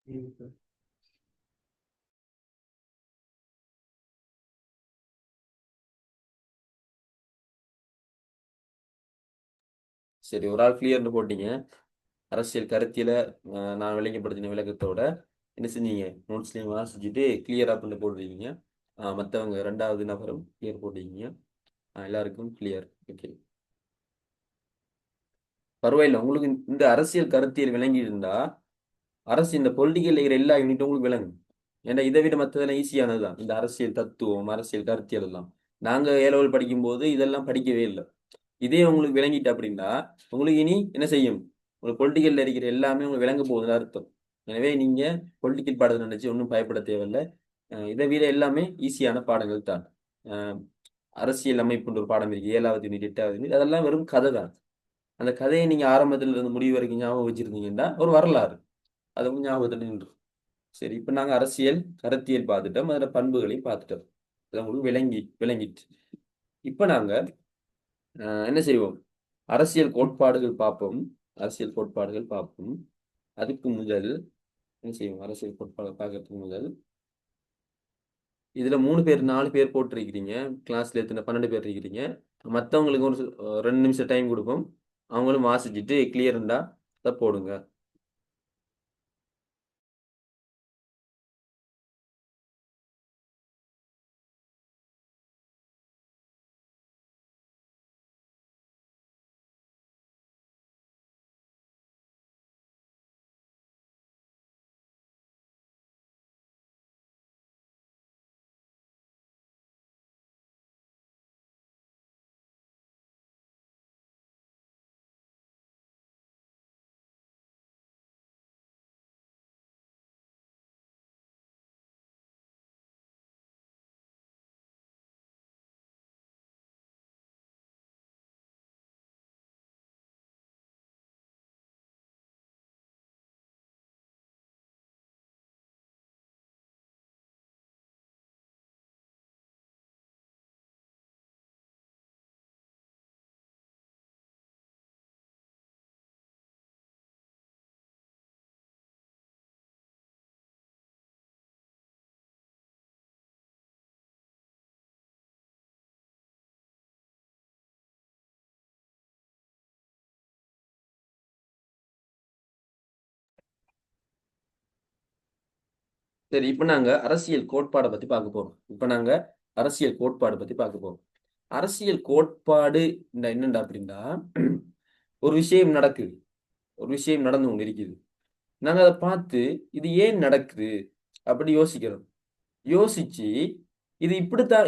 சரி, ஒரு ஆள் கிளியர்னு போட்டீங்க. அரசியல் கருத்தியல நான் விளங்கப்படுத்தின விளக்கத்தோட என்ன செஞ்சீங்க? நோட்ஸ்லையும் வாசிச்சுட்டு கிளியரா பண்ணி போடுறீங்க. மற்றவங்க ரெண்டாவது நபரும் கிளியர் போட்டீங்க. எல்லாருக்கும் கிளியர். ஓகே, பரவாயில்ல. உங்களுக்கு இந்த அரசியல் கருத்தியல் விளங்கி இருந்தா அரசு இந்த பொலிட்டிக்கல் இருக்கிற எல்லா யூனிட்டும் உங்களுக்கு விளங்கும். ஏன்னா இதை விட மற்றதெல்லாம் ஈஸியானதுதான். இந்த அரசியல் தத்துவம், அரசியல் கருத்தியல் எல்லாம் நாங்க ஏ லெவல் படிக்கும் போது இதெல்லாம் படிக்கவே இல்லை. இதே உங்களுக்கு விளங்கிட்டு அப்படின்னா உங்களுக்கு இனி என்ன செய்யும்? உங்களுக்கு பொலிட்டிக்கல்ல இருக்கிற எல்லாமே உங்களுக்கு விளங்க போகுதுன்னு அர்த்தம். எனவே நீங்க பொலிட்டிக்கல் பாடத்தை நினைச்சு ஒன்றும் பயப்பட தேவையில்லை. இதை விட எல்லாமே ஈஸியான பாடங்கள் தான். அஹ் அரசியல் அமைப்புன்ற ஒரு பாடம் இருக்கு, 7வது யூனிட் 8வது யூனிட், அதெல்லாம் வெறும் கதை தான். அந்த கதையை நீங்க ஆரம்பத்துல இருந்து முடிவு வரைக்கும் ஞாபகம் வச்சிருந்தீங்கன்னா ஒரு வரலாறு அது உங்க ஞாபகத்துல நின்று. சரி, இப்ப நாங்க அரசியல் கருத்தியல் பார்த்துட்டோம், அதோட பண்புகளையும் பார்த்துட்டோம். அது உங்களுக்கு விளங்கிட்டு இப்ப நாங்க என்ன செய்வோம்? அரசியல் கோட்பாடுகள் பார்ப்போம். அரசியல் கோட்பாடுகள் பார்ப்போம். அதுக்கு முதல் என்ன செய்வோம்? அரசியல் கோட்பாடு பார்க்கறதுக்கு முதல் இதுல 3 பேர் 4 பேர் போட்டிருக்கிறீங்க. கிளாஸ்ல எத்தனை 12 பேர் இருக்கிறீங்க. மற்றவங்களுக்கு ஒரு 2 நிமிஷம் டைம் கொடுப்போம். அவங்களும் வாசிச்சுட்டு கிளியர்ண்டா அதை போடுங்க. சரி, இப்ப நாங்க அரசியல் கோட்பாடை பத்தி பார்க்க போறோம். அரசியல் கோட்பாடு என்னண்டா அப்படின்னா, ஒரு விஷயம் நடக்குது. ஒரு விஷயம் நடந்து கொண்டு இருக்குது. நாங்க அத பார்த்து, இது ஏன் நடக்குது? அப்படி யோசிக்கிறோம். யோசிச்சு, இது இப்படித்தான்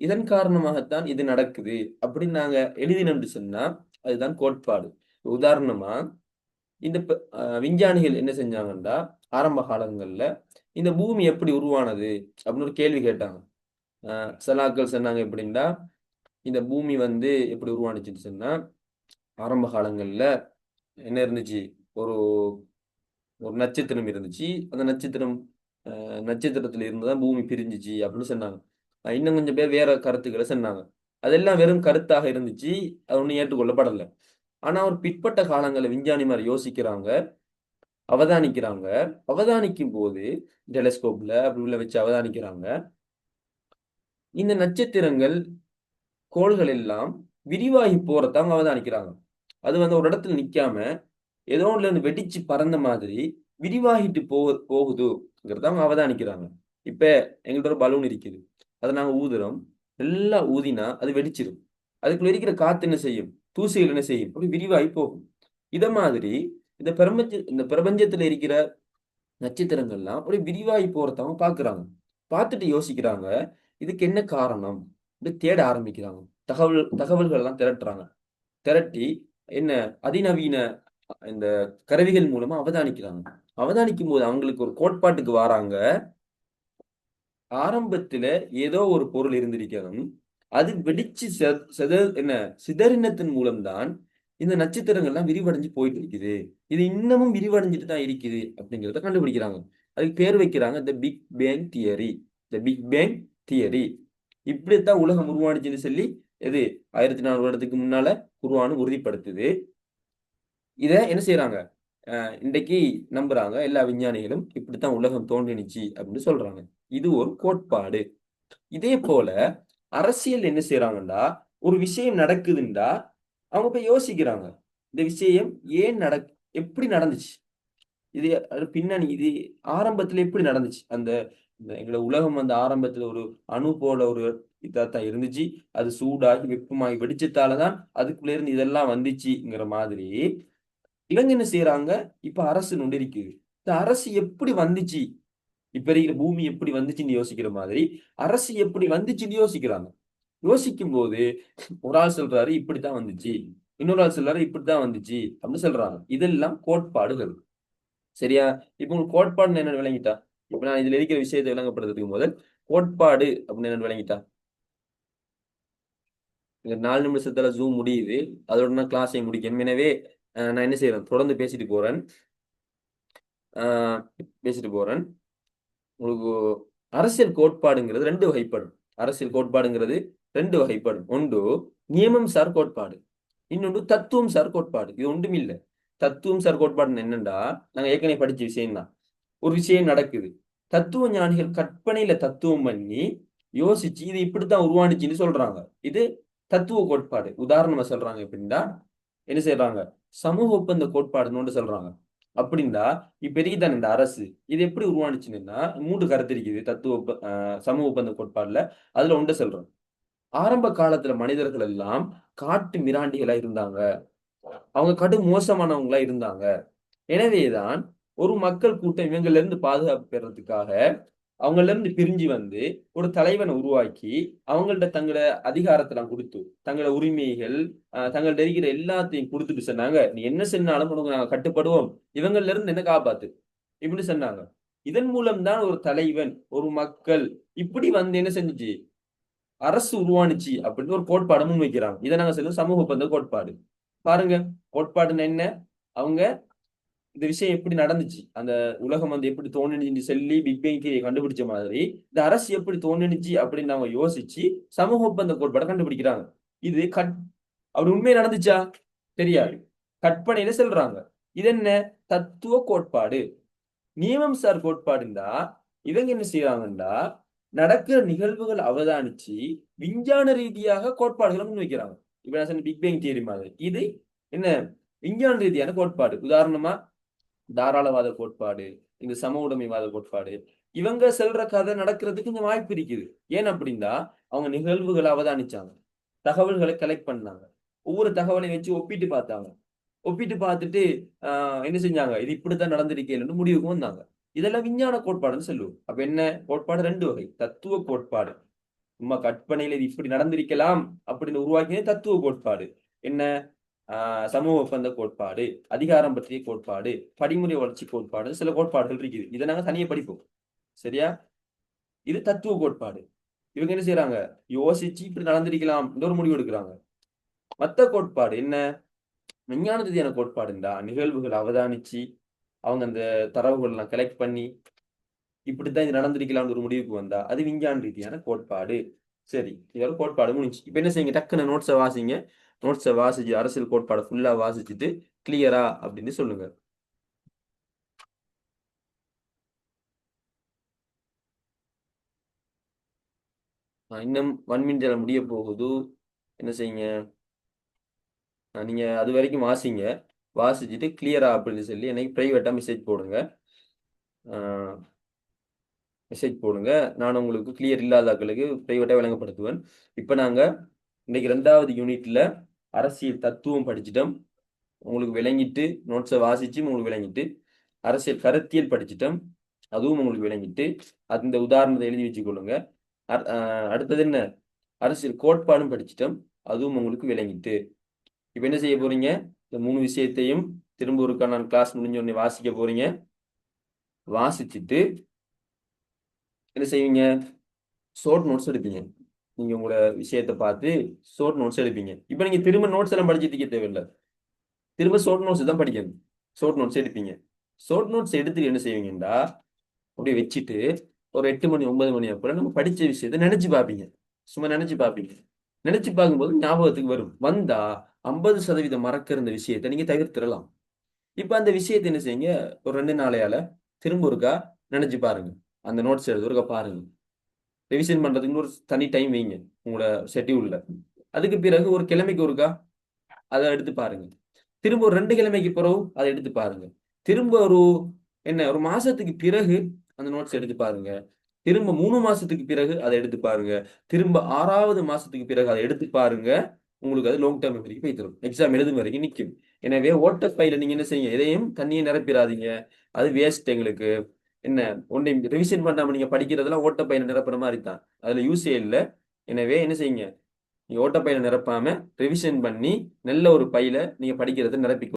இதன் காரணமாகத்தான் இது நடக்குது அப்படின்னு நாங்க எழுதினோம்னு சொன்னா, அதுதான் கோட்பாடு. உதாரணமா, இந்த விஞ்ஞானிகள் என்ன செஞ்சாங்கன்னா, ஆரம்ப காலங்கள்ல இந்த பூமி எப்படி உருவானது? அப்படின்னு ஒரு கேள்வி கேட்டாங்க. சில ஆட்கள் சொன்னாங்க எப்படின்னா, இந்த பூமி எப்படி உருவானுச்சுன்னு சொன்னா, ஆரம்ப காலங்கள்ல என்ன இருந்துச்சு? ஒரு ஒரு நட்சத்திரம் இருந்துச்சு. அந்த நட்சத்திரத்துல இருந்து தான் பூமி பிரிஞ்சுச்சு அப்படின்னு சொன்னாங்க. இன்னும் கொஞ்சம் பேர் வேற கருத்துக்களை சொன்னாங்க. அதெல்லாம் வெறும் கருத்தாக இருந்துச்சு. அது ஒண்ணும் ஏற்றுக்கொள்ளப்படல. ஆனா ஒரு பிற்பட்ட காலங்கள்ல விஞ்ஞானிமார் யோசிக்கிறாங்க, அவதானிக்கிறாங்க. அவதானிக்கும் போது டெலஸ்கோப்ல அப்படி உள்ள வச்சு அவதானிக்கிறாங்க. இந்த நட்சத்திரங்கள், கோள்கள் எல்லாம் விரிவாகி போறத அவங்க அவதானிக்கிறாங்க. அது ஒரு இடத்துல நிக்காம ஏதோ ஒண்ணுல இருந்து வெடிச்சு பறந்த மாதிரி விரிவாகிட்டு போகுதுங்கிறத அவங்க அவதானிக்கிறாங்க. இப்ப எங்கள்ட்ட ஒரு பலூன் இருக்குது. அதை நாங்க ஊதுறோம். நல்லா ஊதினா அது வெடிச்சிரும். அதுக்குள்ள இருக்கிற காத்து என்ன செய்யும்? தூசிகள் என்ன செய்யும்? அப்படி விரிவாகி போகும். இத மாதிரி இந்த பிரபஞ்சத்துல இருக்கிற நட்சத்திரங்கள்லாம் அப்படியே விரிவாகி போறத அவங்க பார்க்குறாங்க. பார்த்துட்டு யோசிக்கிறாங்க, இதுக்கு என்ன காரணம்? தேட ஆரம்பிக்கிறாங்க. தகவல்கள் எல்லாம் திரட்டுறாங்க. திரட்டி என்ன அதிநவீன இந்த கருவிகள் மூலமா அவதானிக்கிறாங்க. அவதானிக்கும் போது அவங்களுக்கு ஒரு கோட்பாட்டுக்கு வராங்க. ஆரம்பத்துல ஏதோ ஒரு பொருள் இருந்திருக்கணும். அது வெடிச்சு சிதறினத்தின் மூலம்தான் இந்த நட்சத்திரங்கள்லாம் விரிவடைஞ்சு போயிட்டு இருக்குது. இது இன்னமும் விரிவடைஞ்சிட்டு தான் இருக்குது அப்படிங்கிறத கண்டுபிடிக்கிறாங்க. அதுக்கு பேர் வைக்கிறாங்க the big bang theory. The big bang theory. இப்படித்தான் உலகம் உருவானுச்சுன்னு சொல்லி எது 1400 வருடத்துக்கு முன்னால உருவானு உறுதிப்படுத்துது. இத என்ன செய்றாங்க? இன்றைக்கு நம்புறாங்க எல்லா விஞ்ஞானிகளும். இப்படித்தான் உலகம் தோன்றினுச்சு அப்படின்னு சொல்றாங்க. இது ஒரு கோட்பாடு. இதே போல அரசியல் என்ன செய்றாங்கன்னா, ஒரு விஷயம் நடக்குதுண்டா, அவங்க போய் யோசிக்கிறாங்க. இந்த விஷயம் ஏன் எப்படி நடந்துச்சு? இது அது பின்னணி இது ஆரம்பத்துல எப்படி நடந்துச்சு? அந்த இந்த எங்களோட உலகம் ஆரம்பத்துல ஒரு அணு போல ஒரு இதாத்தான் இருந்துச்சு. அது சூடாகி, வெப்பமாகி வெடிச்சதால தான் அதுக்குள்ள இருந்து இதெல்லாம் வந்துச்சுங்கிற மாதிரி இவங்க என்ன செய்றாங்க? இப்ப அரசு நொண்டிருக்குது. இந்த அரசு எப்படி வந்துச்சு? இப்ப இருக்கிற பூமி எப்படி வந்துச்சுன்னு யோசிக்கிற மாதிரி, அரசு எப்படி வந்துச்சுன்னு யோசிக்கிறாங்க. யோசிக்கும்போது ஒரு ஆள் சொல்றாரு, இப்படித்தான் வந்துச்சு. இன்னொரு ஆள் சொல்றாரு, இப்படித்தான் வந்துச்சு அப்படின்னு சொல்றாங்க. இதெல்லாம் கோட்பாடுகள். சரியா? இப்ப உங்களுக்கு கோட்பாடுன்னா என்னன்னு விளங்கிட்டா? இப்ப நான் இதுல இருக்கிற விஷயத்தை விளங்கப்படுத்துறதுக்கு முதல் கோட்பாடு அப்படின்னு என்னன்னு விளங்கிட்டா? இந்த 4 நிமிஷத்துல Zoom முடியுது. அதோட நான் கிளாஸை முடிக்கணும். எனவே நான் என்ன செய்றேன்? தொடர்ந்து அ பேசிட்டு போறேன். உங்களுக்கு அரசியல் கோட்பாடுங்கிறது 2 வகைப்படும். அரசியல் கோட்பாடுங்கிறது 2 வகைப்படும். ஒன்று நியமம் சார் கோட்பாடு. இன்னொன்று தத்துவம் சார் கோட்பாடு. இது ஒன்றுமில்ல. தத்துவம் சார் கோட்பாடுன்னா என்னன்னா, நாங்க ஏற்கனவே படிச்ச விஷயம் தான். ஒரு விஷயம் நடக்குது. தத்துவ ஞானிகள் கற்பனையில தத்துவம் பண்ணி, யோசிச்சு இது இப்படித்தான் உருவானுச்சுன்னு சொல்றாங்க. இது தத்துவ கோட்பாடு. உதாரணமா சொல்றாங்க எப்படின்னா, என்ன செய்றாங்க? சமூக ஒப்பந்த கோட்பாடுன்னு ஒண்ணு சொல்றாங்க. அப்படின்னா, இப்ப இருக்குதானே இந்த அரசு. இது எப்படி உருவானுச்சுன்னா, 3 கருத்து இருக்குது. தத்துவ ஒப்ப அ சமூக ஒப்பந்த கோட்பாடுல. அதுல ஒண்ற சொல்றேன். ஆரம்ப காலத்துல மனிதர்கள் எல்லாம் காட்டு மிராண்டிகளா இருந்தாங்க. அவங்க கடும் மோசமானவங்களா இருந்தாங்க. எனவேதான் ஒரு மக்கள் கூட்டம் இவங்கள்ல இருந்து பாதுகாப்பு பெறதுக்காக அவங்கள்ல இருந்து பிரிஞ்சு ஒரு தலைவனை உருவாக்கி அவங்கள்ட்ட தங்கள அதிகாரத்தெல்லாம் குடுத்து, தங்கள உரிமைகள், தங்கள்ட்ட இருக்கிற எல்லாத்தையும் குடுத்துட்டு சொன்னாங்க, "நீ என்ன சொன்னாலும் உனக்கு நாங்க கட்டுப்படுவோம். இவங்கள்ல இருந்து என்ன காப்பாத்து." இப்படி சொன்னாங்க. இதன் மூலம் தான் ஒரு தலைவன், ஒரு மக்கள் இப்படி என்ன செஞ்சுச்சு? அரசு உருவானுச்சு அப்படின்னு ஒரு கோட்பாட முன்வைக்கிறாங்க. இத நாங்க சொல்லுவோம் சமூக ஒப்பந்த கோட்பாடு. பாருங்க, கோட்பாடுன்னா என்ன? அவங்க இந்த விஷயம் எப்படி நடந்துச்சு? அந்த உலகம் எப்படி தோன்றுனுச்சுன்னு சொல்லி பிக் பேங் தியரிய கண்டுபிடிச்ச மாதிரி, இந்த அரசு எப்படி தோன்றுனுச்சு அப்படின்னு அவங்க யோசிச்சு, சமூக ஒப்பந்த கோட்பாட கண்டுபிடிக்கிறாங்க. இது அப்படி உண்மையா நடந்துச்சா? தெரியாது. கற்பனையில சொல்றாங்க. இது என்ன? தத்துவ கோட்பாடு. நியமம் சார் கோட்பாடுண்டா, இவங்க என்ன செய்றாங்கன்னா, நடக்கிற நிகழ்வுகள் அவதானிச்சு, விஞ்ஞான ரீதியாக கோட்பாடுகள முன்வைக்கிறாங்க. இப்ப நான் சொன்ன பிக் பேங் தியரி மாதிரி. இது என்ன? விஞ்ஞான ரீதியான கோட்பாடு. உதாரணமா தாராளவாத கோட்பாடு, இந்த சம உடைமைவாத கோட்பாடு. இவங்க செல்ற கதை நடக்கிறதுக்கு கொஞ்சம் வாய்ப்பு இருக்குது. ஏன் அப்படின்னா அவங்க நிகழ்வுகளை அவதானிச்சாங்க, தகவல்களை கலெக்ட் பண்ணாங்க, ஒவ்வொரு தகவலையும் வச்சு ஒப்பிட்டு பார்த்தாங்க. ஒப்பிட்டு பார்த்துட்டு என்ன செஞ்சாங்க, இது இப்படித்தான் நடந்திருக்கேன்னு முடிவுக்கு வந்தாங்க. இதெல்லாம் விஞ்ஞான கோட்பாடுன்னு சொல்லுவோம். அப்ப என்ன கோட்பாடு? ரெண்டு வகை. தத்துவ கோட்பாடு, சும்மா கற்பனையில இது இப்படி நடந்திருக்கலாம் அப்படின்னு உருவாக்கினே தத்துவ கோட்பாடு. என்ன? சமூக ஒப்பந்த கோட்பாடு, அதிகாரம் பற்றிய கோட்பாடு, படிமுறை வளர்ச்சி கோட்பாடு, சில கோட்பாடுகள் இருக்குது. இதை நாங்க தனியா படிப்போம். சரியா? இது தத்துவ கோட்பாடு. இவங்க என்ன செய்யறாங்க, யோசிச்சு இப்படி நடந்திருக்கலாம் ஒரு முடிவு எடுக்கிறாங்க. மத்த கோட்பாடு என்ன? விஞ்ஞான ரீதியான கோட்பாடுண்டா நிகழ்வுகள் அவதானிச்சு அவங்க அந்த தரவுகள் எல்லாம் கலெக்ட் பண்ணி இப்படித்தான் இது நடந்திருக்கலாம்னு ஒரு முடிவுக்கு வந்தா அது விஞ்ஞான ரீதியான கோட்பாடு. சரி, இதோட கோட்பாடு முடிஞ்சு. இப்ப என்ன செய்யுங்க, டக்குன்னு நோட்ஸை வாசிங்க. நோட்ஸை வாசிச்சு அரசியல் கோட்பாடு ஃபுல்லா வாசிச்சுட்டு கிளியரா அப்படின்னு சொல்லுங்க. இன்னும் 1 மினிட்ல முடிய போகுது. என்ன செய்யுங்க, நீங்க அது வரைக்கும் வாசிங்க. வாசிச்சுட்டு கிளியரா அப்படின்னு சொல்லி எனக்கு பிரைவேட்டா மெசேஜ் போடுங்க. மெசேஜ் போடுங்க. நான் உங்களுக்கு கிளியர் இல்லாதாக்களுக்கு பிரைவேட்டா விளங்கப்படுத்துவேன். இப்ப நாங்க இன்னைக்கு 2வது யூனிட்ல அரசியல் தத்துவம் படிச்சிட்டோம். உங்களுக்கு விளங்கிட்டு, நோட்ஸை வாசிச்சு உங்களுக்கு விளங்கிட்டு, அரசியல் கருத்தியல் படிச்சிட்டோம், அதுவும் உங்களுக்கு விளங்கிட்டு, அந்த உதாரணத்தை எழுதி வச்சுக்கொள்ளுங்க. அடுத்தது என்ன, அரசியல் கோட்பாடும் படிச்சிட்டோம், அதுவும் உங்களுக்கு விளங்கிட்டு. இப்ப என்ன செய்ய போறீங்க, இந்த 3 விஷயத்தையும் திரும்ப ஒருக்கா நான் கிளாஸ் முடிஞ்ச உடனே வாசிக்க போறீங்க. வாசிச்சுட்டு என்ன செய்வீங்க, ஷார்ட் நோட்ஸ் எடுப்பீங்க. நீங்க உங்களோட விஷயத்தை பார்த்து ஷார்ட் நோட்ஸ் எடுப்பீங்க. இப்ப நீங்க திரும்ப நோட்ஸ் எல்லாம் படிச்சுட்டு தேவையில்லை, திரும்ப ஷார்ட் நோட்ஸ் தான் படிக்கணும். ஷார்ட் நோட்ஸ் எடுப்பீங்க. ஷார்ட் நோட்ஸ் எடுத்துட்டு என்ன செய்வீங்கடா, அப்படியே வச்சுட்டு ஒரு 8 மணி 9 மணி அப்புறம் நம்ம படிச்ச விஷயத்த நினைச்சு பார்ப்பீங்க. சும்மா நினைச்சு பார்ப்பீங்க. நினைச்சு பார்க்கும்போது ஞாபகத்துக்கு வரும். வந்தா 50% மறக்கிற இந்த விஷயத்தை நீங்க தவிர்த்திடலாம். இப்ப அந்த விஷயத்தை என்ன செய்யுங்க, ஒரு 2 நாளையால திரும்ப ஒருக்கா நினைச்சு பாருங்க. அந்த நோட்ஸ் எடுத்து ஒருக்கா பாருங்க. ரிவிஷன் பண்றதுக்கு ஒரு தனி டைம் வைங்க உங்களோட ஷெட்யூல்ல. அதுக்கு பிறகு ஒரு கிழமைக்கு ஒருக்கா அதை எடுத்து பாருங்க. திரும்ப ஒரு 2 கிழமைக்கு பிறகு அதை எடுத்து பாருங்க. திரும்ப ஒரு மாசத்துக்கு பிறகு அந்த நோட்ஸ் எடுத்து பாருங்க. திரும்ப 3 மாசத்துக்கு பிறகு அதை எடுத்து பாருங்க. திரும்ப 6வது மாசத்துக்கு பிறகு அதை எடுத்து பாருங்க. உங்களுக்கு அது லாங் டேர்ம் மெமரிக்கு போய் தரும். எக்ஸாம் எழுதும் வரைக்கும் நிற்கும். எனவே ஓட்டர் ஃபைல நீங்க என்ன செய்யுங்க, எதையும் தண்ணியை நிரப்பிடாதீங்க. அது வேஸ்ட் எங்களுக்கு. என்ன, ஒன்றை ரிவிஷன் பண்ணாம நீங்க படிக்கிறதெல்லாம் ஓட்ட பையில நிரப்புற மாதிரி தான், அதுல யூஸே இல்லை. எனவே என்ன செய்யுங்க, நீங்க ஓட்ட பையில நிரப்பாம ரிவிஷன் பண்ணி நல்ல ஒரு பையில நீங்க படிக்கிறத நிரப்பி